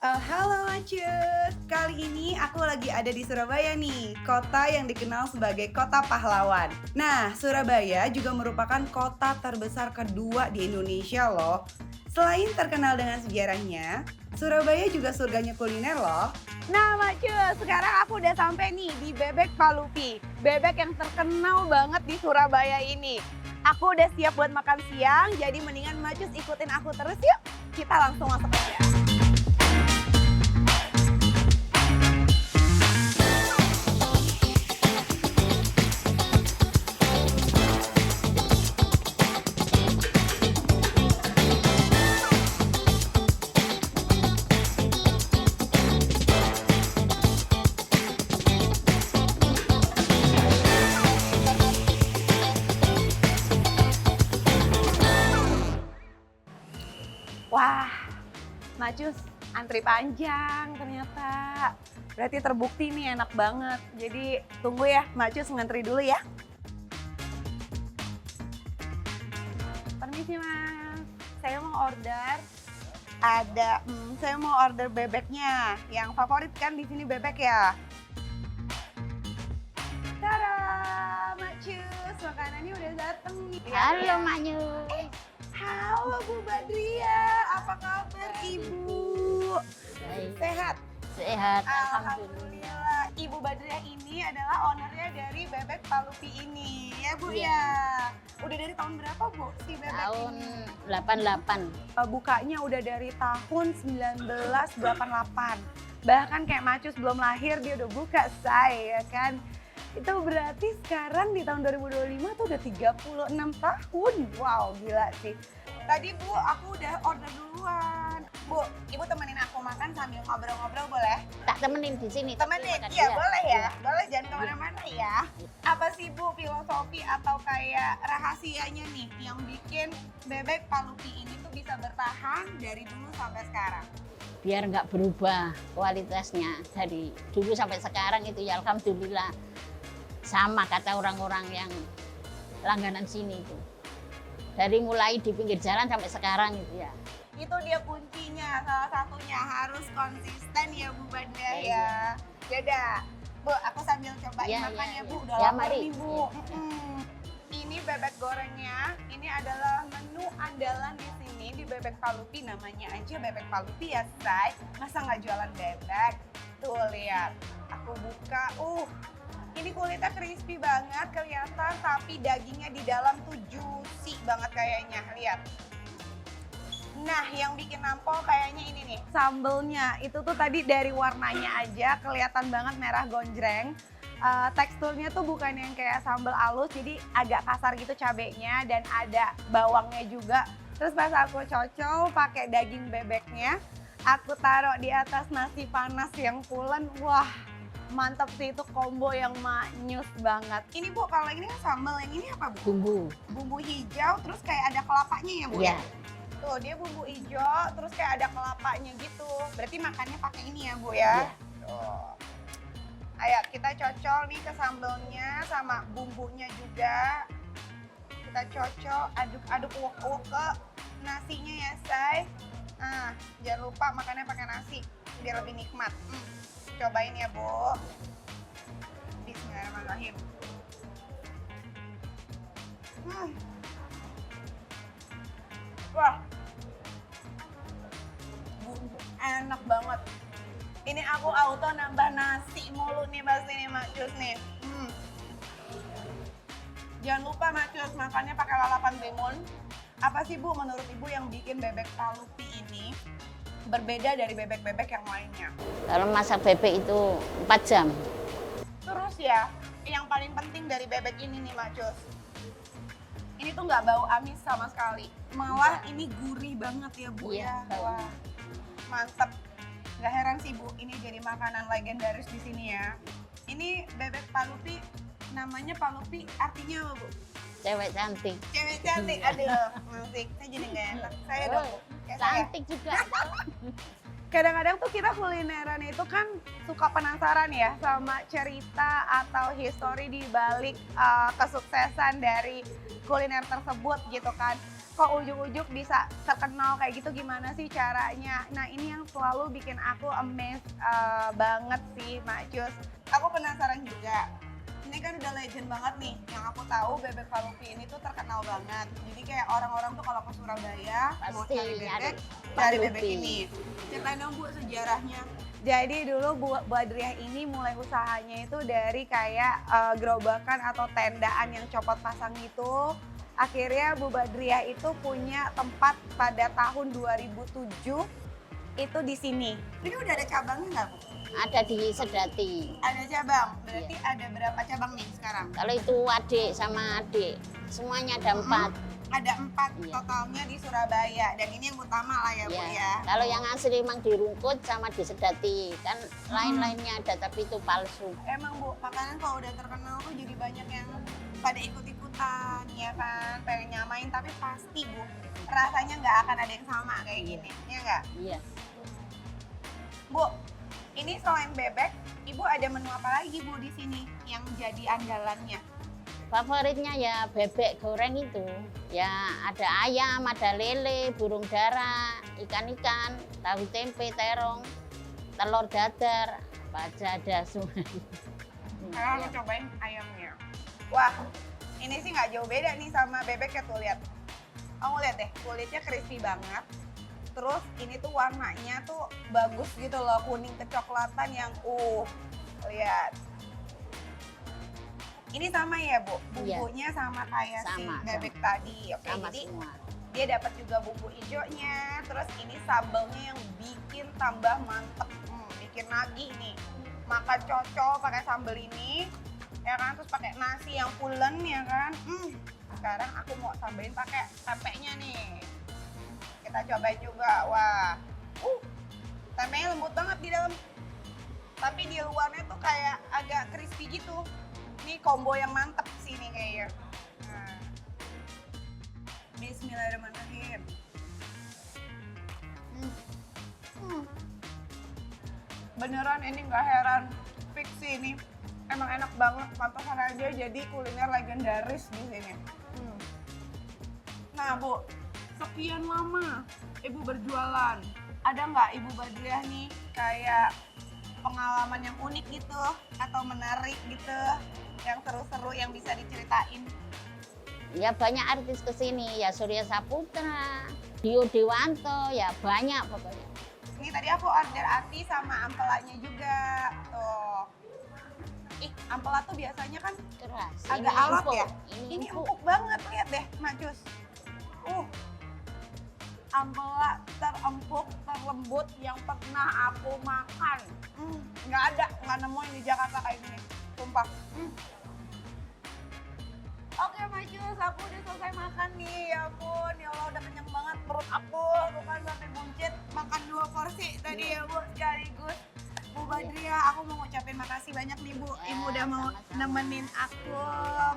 Halo Acut, kali ini aku lagi ada di Surabaya nih, kota yang dikenal sebagai kota pahlawan. Nah, Surabaya juga merupakan kota terbesar kedua di Indonesia loh. Selain terkenal dengan sejarahnya, Surabaya juga surganya kuliner loh. Nah Mbak Cus, sekarang aku udah sampai nih di Bebek Palupi. Bebek yang terkenal banget di Surabaya ini. Aku udah siap buat makan siang, jadi mendingan Mbak Cus ikutin aku terus yuk. Kita langsung masuk aja. Wah, Macus, antri panjang ternyata. Berarti terbukti nih enak banget. Jadi tunggu ya, Macus ngantri dulu ya. Permisi Mas, saya mau order. Saya mau order bebeknya. Yang favorit kan di sini bebek ya. Tada, Macus, makanannya udah dateng nih. Halo Mak Nyu. Halo Bu Badria, apa kabar Ibu? Baik. Sehat? Sehat, Alhamdulillah. Ibu Badria ini adalah ownernya dari Bebek Palupi ini, ya Bu Iya. ya? Udah dari tahun berapa Bu si bebek tahun ini? 88. Bukanya udah dari tahun 1988. Bahkan kayak Macus belum lahir dia udah buka, say, ya kan? Itu berarti sekarang di tahun 2025 tuh udah 36 tahun. Wow, gila sih. Tadi Bu, aku udah order duluan. Bu, Ibu temenin aku makan sambil ngobrol-ngobrol boleh? Tak temenin di sini. Temenin? Makan Iya, dia. boleh ya? Iya. Boleh, jangan kemana-mana ya. Apa sih Bu filosofi atau kayak rahasianya nih yang bikin Bebek Palupi ini tuh bisa bertahan dari dulu sampai sekarang? Biar nggak berubah kualitasnya dari dulu sampai sekarang itu ya alhamdulillah. Sama kata orang-orang yang langganan sini itu. Dari mulai di pinggir jalan sampai sekarang itu ya. Itu dia kuncinya, salah satunya harus konsisten ya Bu Banda ya. Yaudah, Bu, aku sambil cobain Iya, makan iya, ya Bu, iya. udah Ya, lapar mari. nih Bu. Ini bebek gorengnya, ini adalah menu andalan di sini di Bebek Palupi, namanya aja Bebek Palupi ya say. Masa nggak jualan bebek? Tuh lihat, aku buka, ini kulitnya crispy banget kelihatan, tapi dagingnya di dalam tuh juicy banget kayaknya, lihat. Nah, yang bikin nampol kayaknya ini nih, sambelnya. Itu tuh tadi dari warnanya aja kelihatan banget merah gonjreng. Teksturnya tuh bukan yang kayak sambal halus, jadi agak kasar gitu cabenya dan ada bawangnya juga. Terus pas aku cocol pakai daging bebeknya, aku taruh di atas nasi panas yang pulen, wah mantap sih, itu combo yang maknyus banget. Ini Bu, kalau ini kan sambal, yang ini apa Bu? Bumbu. Bumbu hijau, terus kayak ada kelapanya ya Bu? Iya. Tuh dia bumbu hijau, terus kayak ada kelapanya gitu. Berarti makannya pakai ini ya Bu ya? Iya. Tuh. Ayo kita cocol nih ke sambalnya sama bumbunya juga. Kita cocol, aduk-aduk uwek-uwek ke nasinya ya say. Nah, jangan lupa makannya pakai nasi biar lebih nikmat. Cobain ya Bu. Bismillahirrahmanirrahim. Wah, enak banget. Ini aku auto nambah nasi mulu nih pasti nih Mak Cus nih. Jangan lupa Mak Cus makannya pakai lalapan timun. Apa sih Bu menurut Ibu yang bikin bebek Palupi ini berbeda dari bebek-bebek yang lainnya? Kalau masak bebek itu 4 jam. Terus ya, yang paling penting dari bebek ini nih Mak Cus, ini tuh nggak bau amis sama sekali. Malah ini gurih banget ya Bu Iya, ya. Wah, mantep. Gak heran sih Bu, ini jadi makanan legendaris di sini ya. Ini bebek Palupi, namanya Palupi artinya apa Bu? Cewek cantik. Cewek cantik, aduh, musik. Saya jadi gak enak. Saya dong Bu, kayak saya. Cantik juga. Kadang-kadang tuh kita kulineran itu kan suka penasaran ya sama cerita atau histori di balik kesuksesan dari kuliner tersebut gitu kan. kok ujuk-ujuk bisa terkenal kayak gitu, gimana sih caranya? Nah ini yang selalu bikin aku amazed banget sih Mak Cus. Aku penasaran juga. Ini kan udah legend banget nih, yang aku tahu bebek Palupi ini tuh terkenal banget. Jadi kayak orang-orang tuh kalau ke Surabaya mau Pasti cari bebek, nyari cari bebek Palupi. ini. Ceritain dong Bu sejarahnya. Jadi dulu Bu Badriah ini mulai usahanya itu dari kayak gerobakan atau tendaan yang copot pasang gitu. Akhirnya Bu Badriah itu punya tempat pada tahun 2007 itu di sini. Ini udah ada cabangnya nggak Bu? Ada di Sedati. Ada cabang, berarti ada berapa cabang nih sekarang? Kalau itu adik sama adik, semuanya ada 4. Ada 4 Iya. totalnya di Surabaya, dan ini yang utama lah ya Bu Ya. ya. Kalau yang asli memang di Rungkut sama di Sedati, kan lain-lainnya ada tapi itu palsu. Emang Bu, makanan kalau udah terkenal tuh jadi banyak yang pada ikut-ikutan ya kan, pengen nyamain, tapi pasti Bu, rasanya nggak akan ada yang sama kayak gini, ya nggak? Iya. Bu, ini selain bebek, Ibu ada menu apa lagi Bu di sini yang jadi andalannya? Favoritnya ya bebek goreng itu. Ya ada ayam, ada lele, burung dara, ikan-ikan, tahu tempe, terong, telur dadar, apa aja ada semua. Sekarang aku cobain ayamnya. Wah, ini sih nggak jauh beda nih sama bebeknya tuh, lihat. Kamu lihat deh, kulitnya crispy banget. Terus ini tuh warnanya tuh bagus gitu loh, kuning kecoklatan yang lihat. Ini sama ya Bu, Iya. bumbunya sama kayak si Sama, bebek tadi. Oke, Sama jadi semua. dia dapat juga bumbu hijaunya. Terus ini sambalnya yang bikin tambah mantep, bikin nagih nih. Makan cocol pakai sambal ini, ya kan? Terus pakai nasi yang pulen ya kan? Sekarang aku mau tambahin pakai tempenya nih. Kita cobain juga, wah, tempenya lembut banget di dalam. Tapi di luarnya tuh kayak agak crispy gitu. Ini combo yang mantep sih nih kayaknya. Nah. Bismillahirrahmanirrahim. Beneran ini nggak heran, fix sih ini. Emang enak banget, pantasan aja jadi kuliner legendaris di sini. Nah Bu, sekian lama Ibu berjualan, ada nggak Ibu Badriah nih kayak pengalaman yang unik gitu atau menarik gitu, yang seru-seru yang bisa diceritain? Ya banyak artis kesini, ya Surya Saputra, Dio Dewanto, ya banyak pokoknya. Ini tadi aku order ati sama ampelanya juga, tuh. Ampela tuh biasanya kan Keras. agak alot empuk. ya? Ini empuk banget, lihat deh Mak Cus. Ampela terempuk, terlembut yang pernah aku makan. Nggak nemuin di Jakarta kayak gini, sumpah. Oke Mak Cus, aku udah selesai makan nih, ya ampun, ya Allah udah kenyang banget perut aku kan sampai buncit. Makan 2 porsi tadi ya Bu, sekaligus. Bu Badriah, aku mau ngucapin makasih banyak nih Bu, Ibu udah mau sama-sama. nemenin aku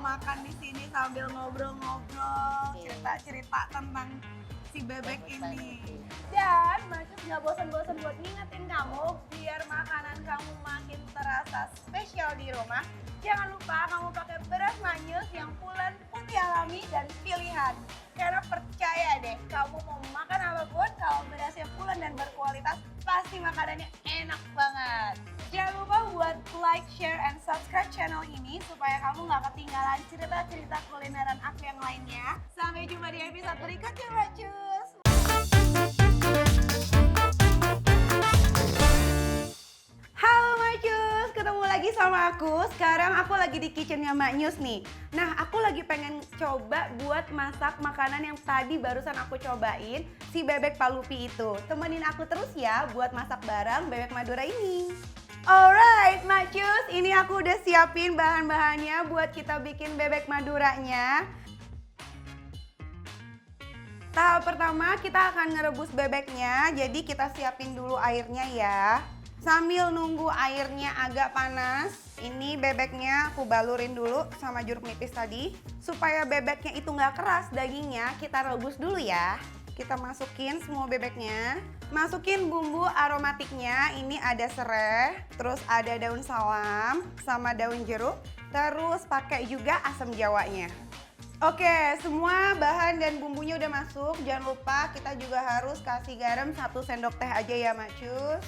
makan di sini sambil ngobrol-ngobrol, cerita-cerita tentang si bebek ini. Dan Mak Cus nggak bosan-bosan buat ngingetin kamu biar makanan kamu makin terasa spesial di rumah. Jangan lupa kamu pakai beras Manyus yang pulen, putih alami, dan pilihan. Karena percaya deh, kamu mau makan apapun, kalau berasnya pulen dan berkualitas, pasti makanannya enak banget. Jangan lupa buat like, share, and subscribe channel ini supaya kamu nggak ketinggalan cerita-cerita kulineran aku yang lainnya. Sampai jumpa di episode berikutnya, Mbak Cus. Halo Mbak Cus, ketemu lagi sama aku. Sekarang aku lagi di kitchennya Mbak Nyus nih. Nah, aku lagi pengen coba buat masak makanan yang tadi barusan aku cobain, si bebek Palupi itu. Temenin aku terus ya buat masak bareng bebek Madura ini. Alright, Mbak Cus, ini aku udah siapin bahan-bahannya buat kita bikin bebek Maduranya. Tahap pertama kita akan ngerebus bebeknya, jadi kita siapin dulu airnya ya. Sambil nunggu airnya agak panas, ini bebeknya aku balurin dulu sama jeruk nipis tadi. Supaya bebeknya itu nggak keras dagingnya, kita rebus dulu ya. Kita masukin semua bebeknya. Masukin bumbu aromatiknya, ini ada serai, terus ada daun salam, sama daun jeruk. Terus pakai juga asam jawanya. Oke, semua bahan dan bumbunya udah masuk. Jangan lupa kita juga harus kasih garam 1 sendok teh aja ya Macus.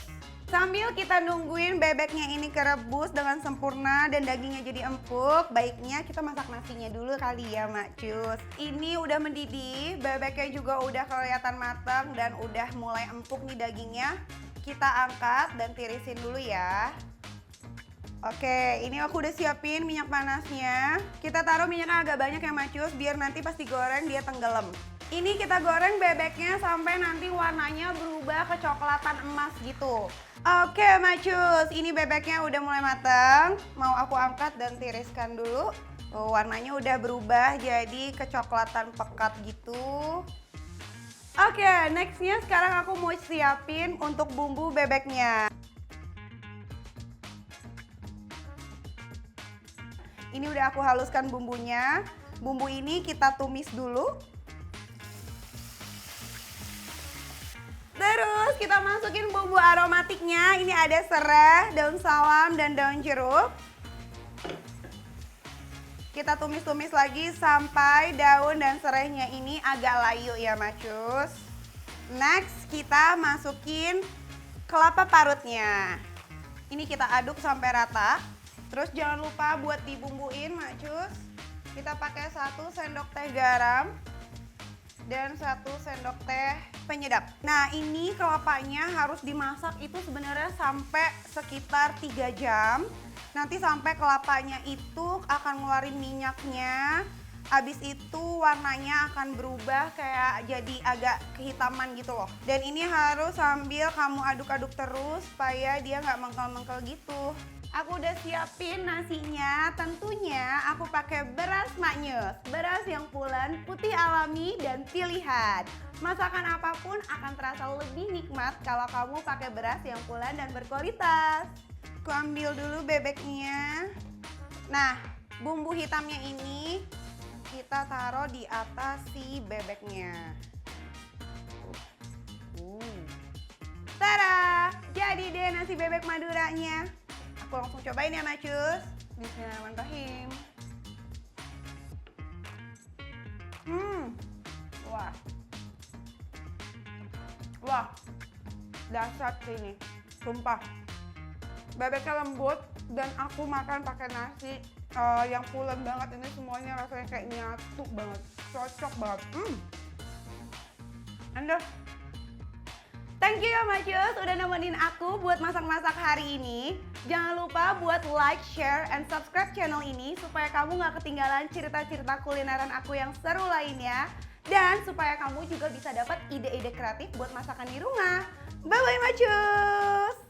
Sambil kita nungguin bebeknya ini kerebus dengan sempurna dan dagingnya jadi empuk, baiknya kita masak nasinya dulu kali ya Macus. Ini udah mendidih, bebeknya juga udah kelihatan matang dan udah mulai empuk nih dagingnya. Kita angkat dan tirisin dulu ya. Oke, ini aku udah siapin minyak panasnya. Kita taruh minyaknya agak banyak ya Macus, biar nanti pas digoreng dia tenggelam. Ini kita goreng bebeknya sampai nanti warnanya berubah kecoklatan emas gitu. Oke Macus, ini bebeknya udah mulai matang. Mau aku angkat dan tiriskan dulu. Warnanya udah berubah jadi kecoklatan pekat gitu. Oke, nextnya sekarang aku mau siapin untuk bumbu bebeknya. Ini udah aku haluskan bumbunya. Bumbu ini kita tumis dulu. Terus kita masukin bumbu aromatiknya. Ini ada serai, daun salam, dan daun jeruk. Kita tumis-tumis lagi sampai daun dan serainya ini agak layu ya Macus. Next kita masukin kelapa parutnya. Ini kita aduk sampai rata. Terus jangan lupa buat dibumbuin Macus. Kita pakai 1 sendok teh garam dan 1 sendok teh penyedap. Nah ini kelapanya harus dimasak itu sebenarnya sampai sekitar 3 jam. Nanti sampai kelapanya itu akan ngeluarin minyaknya. Habis itu warnanya akan berubah kayak jadi agak kehitaman gitu loh. Dan ini harus sambil kamu aduk-aduk terus supaya dia nggak mengkel-mengkel gitu. Aku udah siapin nasinya, tentunya aku pakai beras maknyus. Beras yang pulen, putih alami, dan pilihan. Masakan apapun akan terasa lebih nikmat kalau kamu pakai beras yang pulen dan berkualitas. Aku ambil dulu bebeknya. Nah, bumbu hitamnya ini kita taruh di atas si bebeknya. Tada! Jadi deh nasi bebek Maduranya. Aku langsung cobain ya Macus. Bismillahirrahmanirrahim. Wah. Wah. Dahsyat sih ini. Sumpah. Bebeknya lembut dan aku makan pakai nasi yang pulen banget. Ini semuanya rasanya kayak nyatu banget. Cocok banget. Anda. Thank you ya Macus udah nemenin aku buat masak-masak hari ini. Jangan lupa buat like, share, and subscribe channel ini supaya kamu gak ketinggalan cerita-cerita kulineran aku yang seru lainnya. Dan supaya kamu juga bisa dapat ide-ide kreatif buat masakan di rumah. Bye-bye Macus!